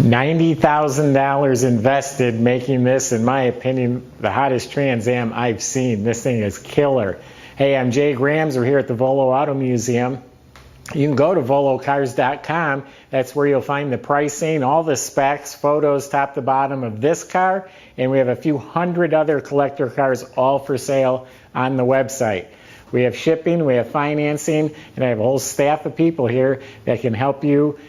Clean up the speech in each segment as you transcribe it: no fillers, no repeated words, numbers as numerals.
$90,000 invested making this, in my opinion, the hottest Trans Am I've seen. This thing is killer. Hey, I'm Jay Grams. We're here at the Volo Auto Museum. You can go to volocars.com. That's where you'll find the pricing, all the specs, photos top to bottom of this car, and we have a few hundred other collector cars all for sale on the website. We have shipping, we have financing, and I have a whole staff of people here that can help you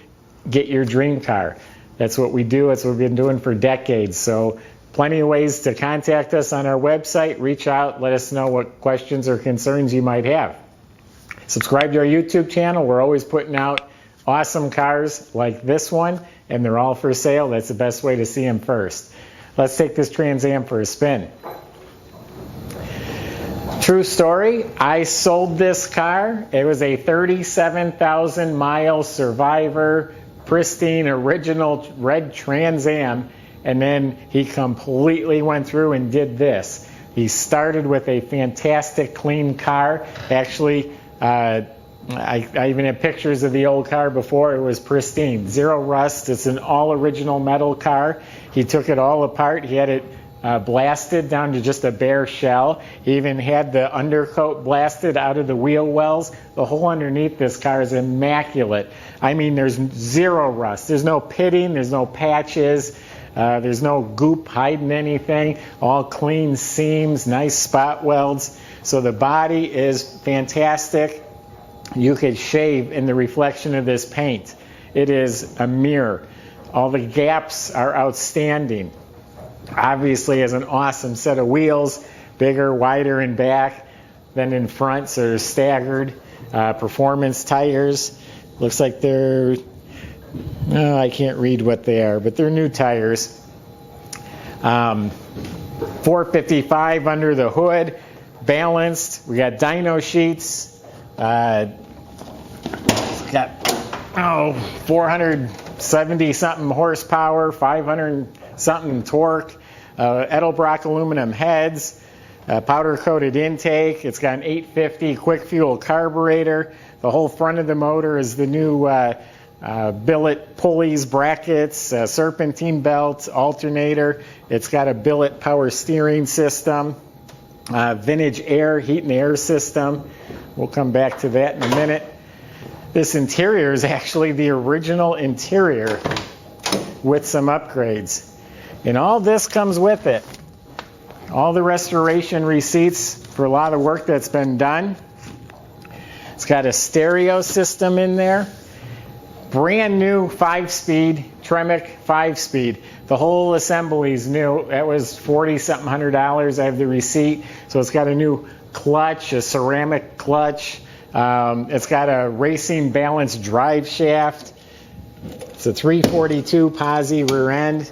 get your dream car. That's what we do. That's what we've been doing for decades. So plenty of ways to contact us on our website. Reach out. Let us know what questions or concerns you might have. Subscribe to our YouTube channel. We're always putting out awesome cars like this one, and they're all for sale. That's the best way to see them first. Let's take this Trans Am for a spin. True story, I sold this car. It was a 37,000 mile Survivor, pristine, original red Trans Am, and then he completely went through and did this. He started with a fantastic, clean car. Actually, I even have pictures of the old car before it was pristine. Zero rust. It's an all original metal car. He took it all apart. He had it blasted down to just a bare shell. He even had the undercoat blasted out of the wheel wells. The whole underneath this car is immaculate. I mean, there's zero rust. There's no pitting. There's no patches. There's no goop hiding anything. All clean seams, nice spot welds. So the body is fantastic. You could shave in the reflection of this paint. It is a mirror. All the gaps are outstanding. Obviously has an awesome set of wheels, bigger, wider in back than in front, so they're staggered. Performance tires. Looks like they're, I can't read what they are, but they're new tires. 455 under the hood, balanced. We got dyno sheets. Got 470 something horsepower, 500 something torque, Edelbrock aluminum heads, powder coated intake. It's got an 850 quick fuel carburetor. The whole front of the motor is the new billet pulleys, brackets, serpentine belt, alternator. It's got a billet power steering system, vintage air, heat and air system. We'll come back to that in a minute. This interior is actually the original interior with some upgrades. And all this comes with it. All the restoration receipts for a lot of work that's been done. It's got a stereo system in there. Brand new 5-speed, Tremec 5-speed. The whole assembly is new. That was $40-something $100. I have the receipt. So it's got a new clutch, a ceramic clutch. It's got a racing balanced drive shaft. It's a 342 posi rear end.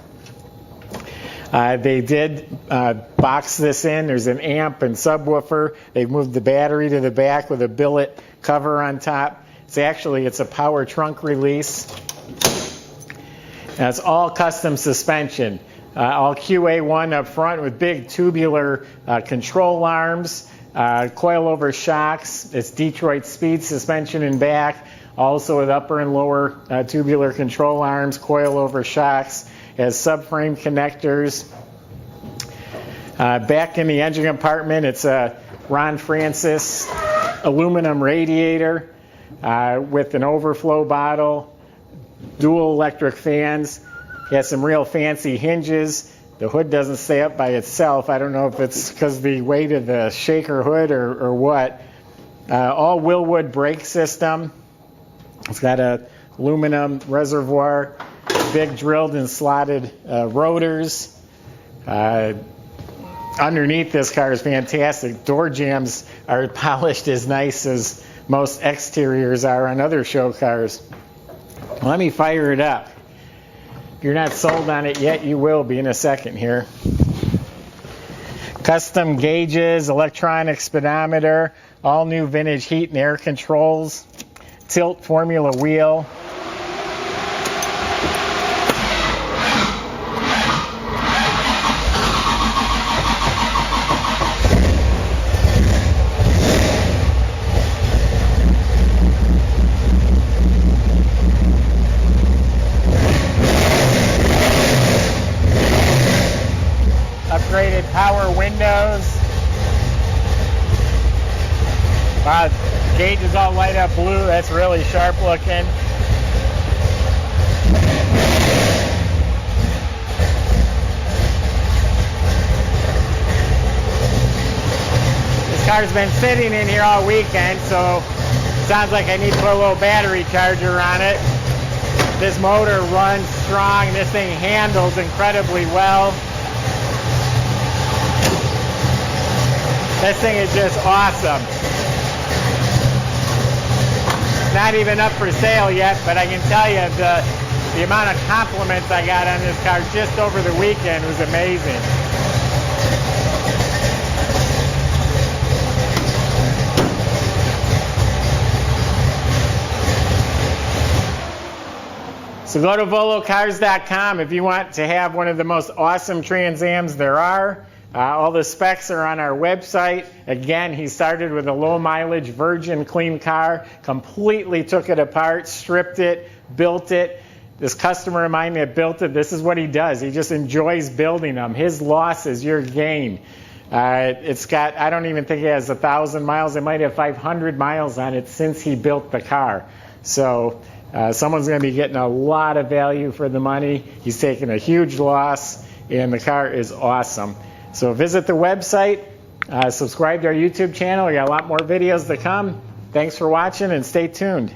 They did box this in. There's an amp and subwoofer. They've moved the battery to the back with a billet cover on top. It's a power trunk release. And it's all custom suspension. All QA1 up front with big tubular control arms, coilover shocks. It's Detroit speed suspension in back. Also with upper and lower tubular control arms, coilover shocks. It has subframe connectors. Back in the engine compartment, it's a Ron Francis aluminum radiator with an overflow bottle, dual electric fans. It has some real fancy hinges. The hood doesn't stay up by itself. I don't know if it's because of the weight of the shaker hood or what. All Willwood brake system. It's got a aluminum reservoir, big drilled and slotted rotors. Underneath this car is fantastic. Door jambs are polished as nice as most exteriors are on other show cars. Let me fire it up. If you're not sold on it yet, you will be in a second here. Custom gauges, electronic speedometer, all new vintage heat and air controls, tilt formula wheel. Gauge is all light up blue. That's really sharp looking. This car's been sitting in here all weekend, so sounds like I need to put a little battery charger on it. This motor runs strong. This thing handles incredibly well. This thing is just awesome. Not even up for sale yet, but I can tell you the amount of compliments I got on this car just over the weekend was amazing. So go to volocars.com if you want to have one of the most awesome Trans Ams there are. All the specs are on our website. Again, he started with a low mileage virgin clean car, completely took it apart, stripped it, built it. This customer of mine that built it, this is what he does. He just enjoys building them. His loss is your gain. It's got, I don't even think it has 1,000 miles. It might have 500 miles on it since he built the car. So someone's going to be getting a lot of value for the money. He's taking a huge loss, and the car is awesome. So visit the website, subscribe to our YouTube channel. We got a lot more videos to come. Thanks for watching, and stay tuned.